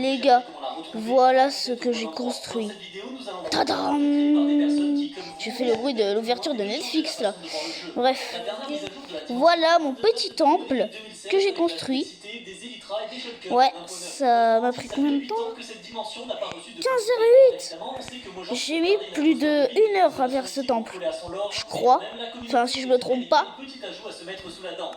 Les gars, voilà ce que j'ai construit. Tadam! J'ai fait le bruit de l'ouverture de Netflix là. Bref, voilà mon petit temple que j'ai construit. Ouais, ça m'a pris combien de temps? 15h08. J'ai mis plus de 1 heure à faire ce temple, je crois. Enfin, si je me trompe pas.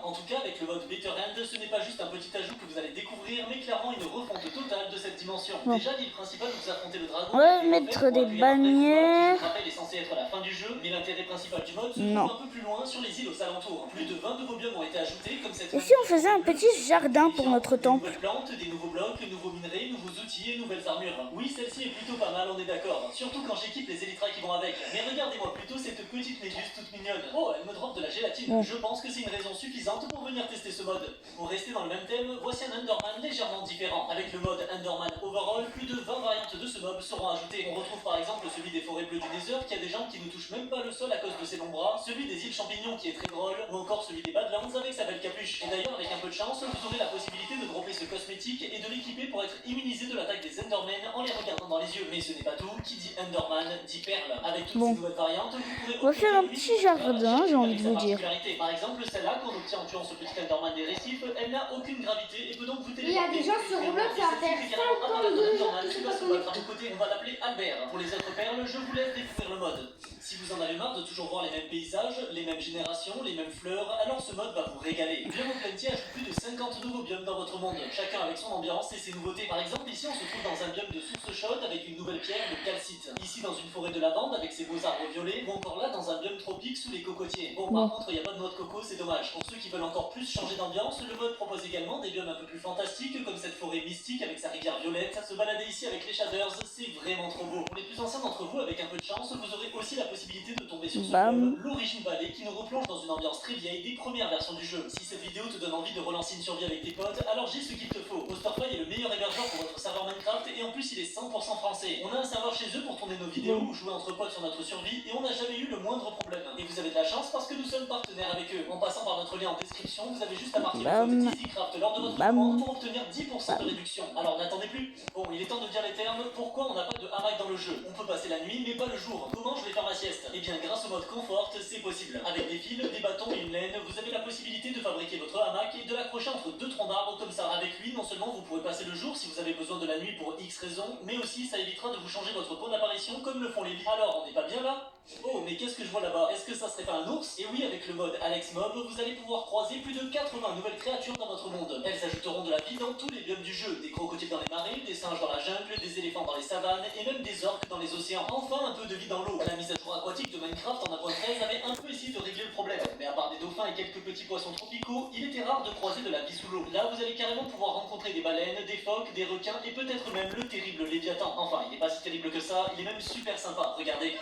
En tout cas, avec le mode Better End, ce n'est pas juste un petit ajout que vous allez découvrir, mais clairement une refonte totale de cette dimension. Bon. Déjà, l'île principale, vous affrontez le dragon. On va mettre des bannières. Je rappelle, est censé être la fin du jeu, mais l'intérêt principal du mode se trouve un peu plus loin sur les îles aux alentours. Plus de 20 nouveaux biomes ont été ajoutés, comme cette. Et si on faisait un petit jardin pour notre temple? Des nouvelles plantes, des nouveaux blocs, de nouveaux minerais, nouveaux outils et nouvelles armures. Oui, celle-ci est plutôt pas mal, on est d'accord. Surtout quand j'équipe les élytras qui vont avec. Mais regardez-moi plutôt cette petite méduse toute mignonne. Oh, elle me drop de la gélatine. Bon. Je pense que c'est une raison suffisante pour venir tester ce mode. Pour rester dans le même thème, voici un Enderman légèrement différent. Avec le mode Enderman Overall, plus de 20 variantes de ce mob seront ajoutées. On retrouve par exemple celui des forêts bleues du Nether qui a des jambes qui ne touchent même pas le sol à cause de ses longs bras, celui des îles champignons qui est très drôle, ou encore celui des Badlands avec sa belle capuche. Et d'ailleurs, avec un peu de chance, vous aurez la possibilité de dropper ce cosmétique et de l'équiper pour être immunisé de l'attaque des Endermen en les regardant dans les yeux. Mais ce n'est pas tout, qui dit Enderman dit perle. Avec toutes ces nouvelles variantes, vous pourrez on va faire un petit jardin, j'ai envie de vous dire. Par exemple, celle-là qu'on obtient en tuant ce petit Enderman des récifs, elle n'a aucune gravité et peut donc vous téléporter. Il y a des gens sur Roblox à faire 5 ans de côté, on va l'appeler Albert. Pour les autres perles, je vous laisse découvrir le mode. Si vous en avez marre de toujours voir les mêmes paysages, les mêmes générations, les mêmes fleurs, alors ce mode va vous régaler. Biome Plenty ajoute plus de 50 nouveaux biomes dans votre monde, chacun avec son ambiance et ses nouveautés. Par exemple, ici on se trouve dans un biome de source chaude avec une nouvelle pierre de calcite. Ici dans une forêt de lavande avec ses beaux arbres violets, ou encore là dans un biome tropique sous les cocotiers. Bon, par contre, il n'y a pas de noix de coco, c'est dommage. Pour ceux qui veulent encore plus changer d'ambiance, le mode propose également des biomes un peu plus fantastiques, comme cette forêt mystique avec sa rivière violette. Se balader ici avec les shaders, c'est vraiment trop beau. Pour les plus anciens d'entre vous, avec un peu de chance, vous aurez aussi la possibilité de tomber sur ce biome, l'Origine Valley, qui nous replonge dans une ambiance très vieille des premières versions du jeu. Si cette vidéo te donne envie de relancer une survie avec tes potes, alors j'ai ce qu'il te faut. Osterfly est le meilleur hébergeur pour votre serveur Minecraft et en plus il est 100% français. On a un serveur chez eux pour tourner nos vidéos ou jouer entre potes sur notre survie et on n'a jamais eu le moindre problème. Et vous avez de la chance parce que nous sommes partenaires avec eux. En passant par notre lien en description, vous avez juste à marquer le code EasyCraft lors de votre commande pour obtenir 10% de réduction. Alors n'attendez plus. Bon, il est temps de dire les termes. Pourquoi on n'a pas de hamac dans le jeu? On peut passer la nuit mais pas le jour. Comment je vais faire ma sieste? Eh bien grâce au mode Comfort, c'est possible. Avec des fils, des bâtons et une laine, vous avez la possibilité de fabriquer votre hamac et de l'accrocher entre deux troncs d'arbres comme ça. Avec lui, non seulement vous pourrez passer le jour si vous avez besoin de la nuit pour X raisons, mais aussi ça évitera de vous changer votre point d'apparition comme le font les lits. Alors, on n'est pas bien là? Oh, mais qu'est-ce que je vois là-bas? Est-ce que ça serait pas un ours? Et oui, avec le mode Alex Mob, vous allez pouvoir croiser plus de 80 nouvelles créatures dans votre monde. Elles ajouteront de la vie dans tous les biomes du jeu. Des crocodiles dans les marais, des singes dans la jungle, des éléphants dans les savanes et même des orques dans les océans. Enfin, un peu de vie dans l'eau. La mise à jour aquatique de Minecraft en 1.13 avait un peu essayé de régler le problème. Mais à part des dauphins et quelques petits poissons tropicaux, il était rare de croiser de la vie sous l'eau. Là, vous allez carrément pouvoir rencontrer des baleines, des phoques, des requins et peut-être même le terrible Léviathan. Enfin, il n'est pas si terrible que ça, il est même super sympa. Regardez.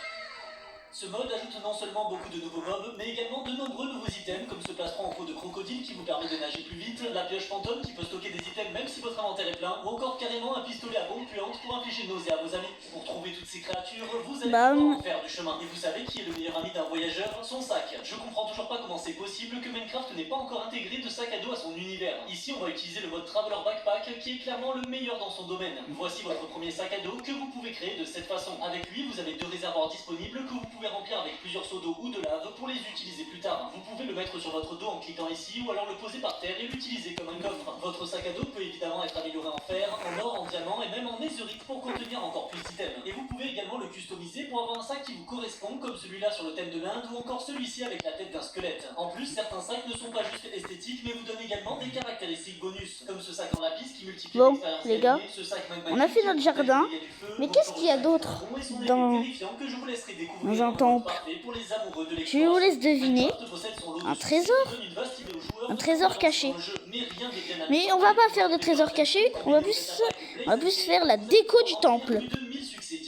Ce mode ajoute non seulement beaucoup de nouveaux mobs, mais également de nombreux nouveaux items, comme ce plastron en peau de crocodile qui vous permet de nager plus vite, la pioche fantôme qui peut stocker des items même si votre inventaire est plein, ou encore carrément un pistolet à bombe puante pour infliger une nausée à vos amis. Pour trouver toutes ces créatures, vous allez pouvoir en faire du chemin. Et vous savez qui est le meilleur ami d'un voyageur? Son sac. Je comprends toujours pas comment c'est possible que Minecraft n'ait pas encore intégré de sac à dos à son univers. Ici, on va utiliser le mode Traveler Backpack, qui est clairement le meilleur dans son domaine. Voici votre premier sac à dos que vous pouvez créer de cette façon. Avec lui, vous avez 2 réservoirs disponibles que vous pouvez remplir avec plusieurs seaux d'eau ou de lave pour les utiliser plus tard. Vous pouvez le mettre sur votre dos en cliquant ici ou alors le poser par terre et l'utiliser comme un coffre. Votre sac à dos peut évidemment être amélioré en fer, en or, en diamant et même en netherite pour contenir encore plus d'items. Et vous pouvez également le customiser pour avoir un sac qui vous correspond comme celui-là sur le thème de l'Inde ou encore celui-ci avec la tête d'un squelette. En plus, certains sacs ne sont pas juste esthétiques mais vous donnent également des caractéristiques bonus comme ce sac en lapis qui multiplie l'expérience les gars, ce sac on a fait notre jardin, mais qu'est-ce qu'il y a d'autre dans un temple? Je vous laisse deviner. Un trésor? Un trésor caché. Mais on va pas faire de trésor caché, on va plus faire la déco du temple.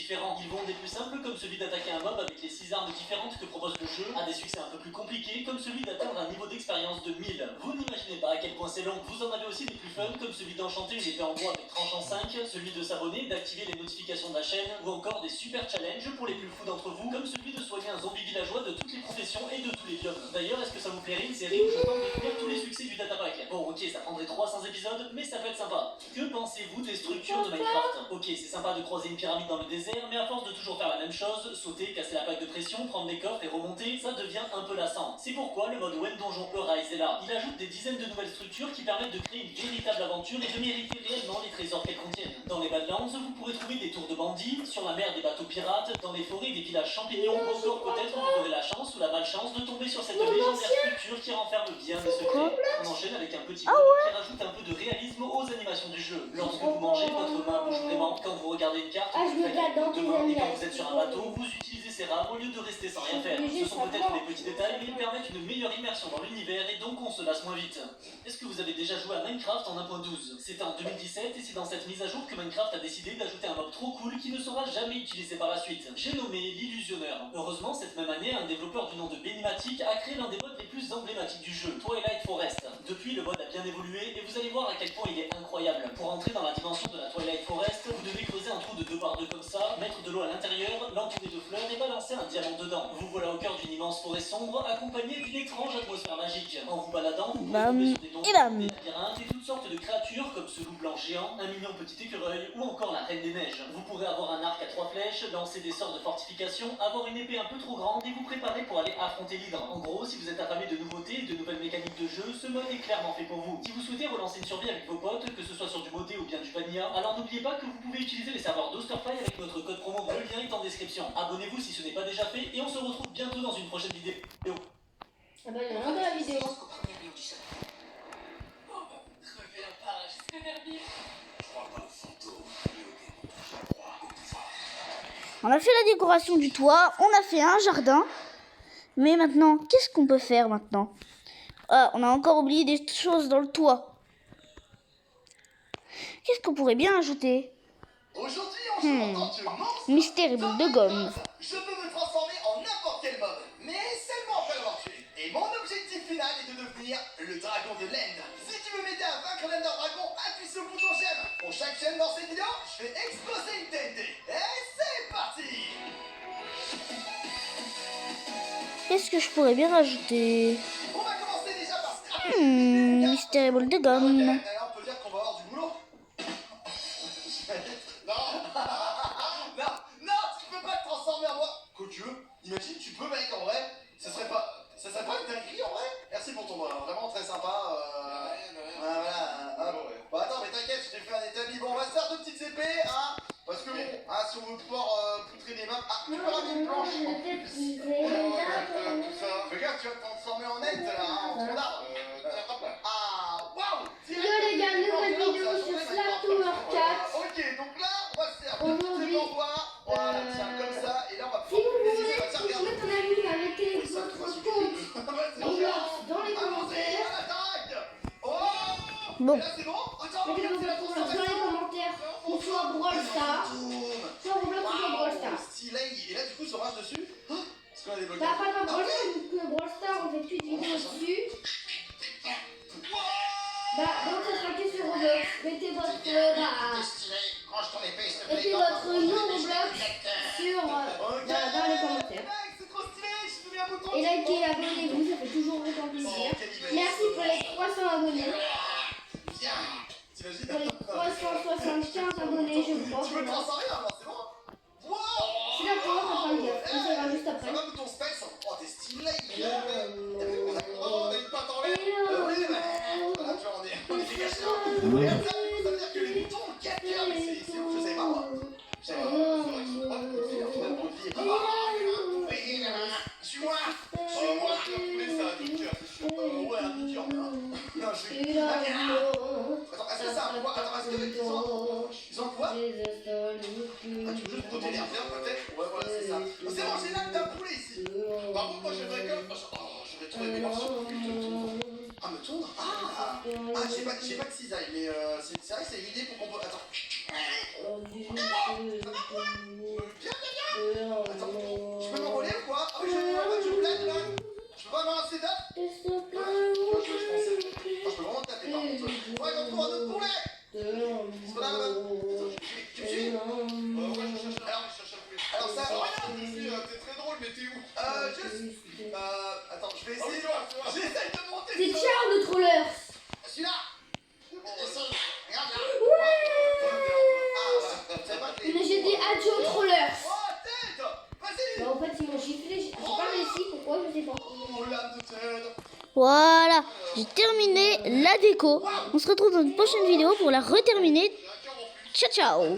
Ils vont des plus simples comme celui d'attaquer un mob avec les 6 6 armes différentes que propose le jeu, à des succès un peu plus compliqués, comme celui d'atteindre un niveau d'expérience de 1000. Vous n'imaginez pas à quel point c'est long. Vous en avez aussi des plus fun, comme celui d'enchanter une épée en bois avec tranchant 5, celui de s'abonner, d'activer les notifications de la chaîne, ou encore des super challenges pour les plus fous d'entre vous, comme celui de soigner un zombie villageois de toutes les professions et de tous les biomes. D'ailleurs, est-ce que ça vous plairait une série où je tente de finir tous les succès du datapack? Bon, ok, ça prendrait 300 épisodes, mais ça peut être sympa. Que pensez-vous des structures de Minecraft? Ok, c'est sympa de croiser une pyramide dans le désert, mais à force de toujours faire la même chose, sauter, casser la plaque de pression, prendre des coffres et remonter, ça devient un peu lassant. C'est pourquoi le mode When Donjon Arise est là. Il ajoute des dizaines de nouvelles structures qui permettent de créer une véritable aventure et de mériter réellement les trésors qu'elles contiennent. Dans les Badlands, vous pourrez trouver des tours de bandits, sur la mer des bateaux pirates, dans les forêts des villages champignons, encore peut-être vous aurez la chance ou la malchance de tomber sur cette légendaire structure qui renferme bien des secrets. On enchaîne avec un petit mode qui rajoute un peu de réalisme aux animations du jeu. Lorsque vous mangez, votre main bouge vraiment. Quand vous regardez une carte, vous faites de main, et quand vous êtes sur un bateau, vous utilisez ces rames au lieu de rester sans rien faire. Ce sont peut-être des petits détails, mais ils permettent une meilleure immersion dans l'univers et donc on se lasse moins vite. Est-ce que vous avez déjà joué à Minecraft en 1.12? C'était en 2017 et c'est dans cette mise à jour que Minecraft a décidé d'ajouter un mob trop cool qui ne sera jamais utilisé par la suite. J'ai nommé l'Illusionneur. Heureusement, cette même année, un développeur du nom de Benimatic a créé l'un des mods les plus emblématiques du jeu, Twilight Forest. Depuis, le mode a bien évolué et vous allez voir à quel point il est incroyable. Pour entrer dans la dimension de la Twilight Forest, vous devez creuser un trou de 2 par 2 comme ça, mettre de l'eau à l'intérieur, l'entourer de fleurs et balancer un diamant dedans. Vous voilà au cœur d'une immense forêt sombre, accompagnée d'une étrange atmosphère magique. En vous baladant, vous pouvez tomber sur des donjons, des labyrinthes et toutes sortes de créatures comme ce loup blanc géant, un mignon petit écureuil ou encore la reine des neiges. Vous pourrez avoir un arc à 3 flèches, lancer des sorts de fortification, avoir une épée un peu trop grande et vous préparer pour aller affronter l'hydre. En gros, si vous êtes affamé de nouveautés et de nouvelles mécaniques de jeu, ce mode est clairement fait pour vous. Si vous souhaitez relancer une survie avec vos potes, que ce soit sur du modé ou bien du vanilla, alors n'oubliez pas que vous pouvez utiliser les serveurs d'Osterfly avec notre code promo, le lien est en description. Abonnez-vous si ce n'est pas déjà fait et on se retrouve bientôt dans une prochaine vidéo. Ah bah il y en a dans la vidéo. On a fait la décoration du toit, on a fait un jardin. Mais maintenant, qu'est-ce qu'on peut faire maintenant? Ah, on a encore oublié des choses dans le toit. Qu'est-ce qu'on pourrait bien ajouter? Aujourd'hui, on joue en tant que monstre. Mystère et boule de gomme. Je peux me transformer en n'importe quel mob, mais seulement après l'avoir tué. Et mon objectif final est de devenir le dragon de l'End. Si tu veux m'aider à vaincre l'Ender Dragon, appuie sur le bouton j'aime. Pour chaque chaîne dans cette vidéo, je vais exploser une TNT. Et c'est parti! Qu'est-ce que je pourrais bien rajouter? On va commencer déjà par scraper. Mystère et boule de gomme. Ok, on peut dire qu'on va avoir du boulot. Non, tu peux pas te transformer en moi. Quoique, imagine, tu peux, mec, en vrai. Ça serait pas une dinguerie, en vrai. Merci pour ton mot, vraiment très sympa. Voilà. Bon, attends, mais t'inquiète, je t'ai fait un établi. Bon, on va se faire 2 petites épées, hein. Parce que bon, si on veut pouvoir poutrer des mains. Ah, tu peux ramener une planche en plus. Tout ça. Fais gaffe, tu vas te transformer en net, là, en ton arbre. Ah, waouh! Yo les gars, nouvelle vidéo sur Slap Tower 4. Ok, donc là, on va se faire Aujourd'hui, tout en bois. Voilà, tiens, comme ça. Et là, on va Si vous pouvoir voulez plaisir. que je mette un ami avec votre compte dans les commentaires, Bon. Et là, c'est bon? Attends, mettez regarde, votre compte dans les commentaires, ou soit Brawl Stars, soit Roblox ou soit Brawl Stars. Stylé. Et là, du coup, ça rage dessus. Est-ce qu'on a débloqué? Bah pas dans Brawl Stars, vu que Brawl Stars on fait plus de vidéos dessus. Bah donc ça sera que sur Roblox. Mettez votre mettez votre nom Roblox sur dans les commentaires. C'est trop stylé, je suis devenu un bouton. Et likez, abonnez-vous, ça fait toujours autant plaisir. Merci pour les 300 abonnés. T'imagines? Pour les 375 abonnés, je vous pense. Tu veux te transformer avant, c'est bon? Wow! C'est la première fois qu'on le dit. On sera juste Ça après. va, bouton space? Oh, t'es stylé! T'as vu, on a une patte en l'air. Oui, mais voilà, tu vois, on est dégagé. Regarde ça, ça veut dire que les boutons ont 4 cœurs, mais c'est ouf, je savais pas moi. Je savais pas. C'est vrai que c'est pas pour suis-moi! Moi, je vais rouler ça, un niqueur, c'est sûr. Ouais, un niqueur, mais non, je vais. Attends, est-ce que ça a un poids? Attends, est-ce qu'ils ont un poids? Ah, tu veux juste côté nerveux, peut-être? Ouais, voilà, c'est ça. C'est bon, j'ai l'âme d'un poulet ici. Par contre, moi, j'aimerais comme. Je vais trouver des morceaux. Ah, me tondre? Ah, j'ai pas de cisaille, mais c'est vrai que c'est une idée pour qu'on peut. Attends. Viens. Attends, je peux m'envoler ou quoi? l'âme de Ted. Voilà, j'ai terminé la déco. On se retrouve dans une prochaine vidéo pour la reterminer. Ciao, ciao.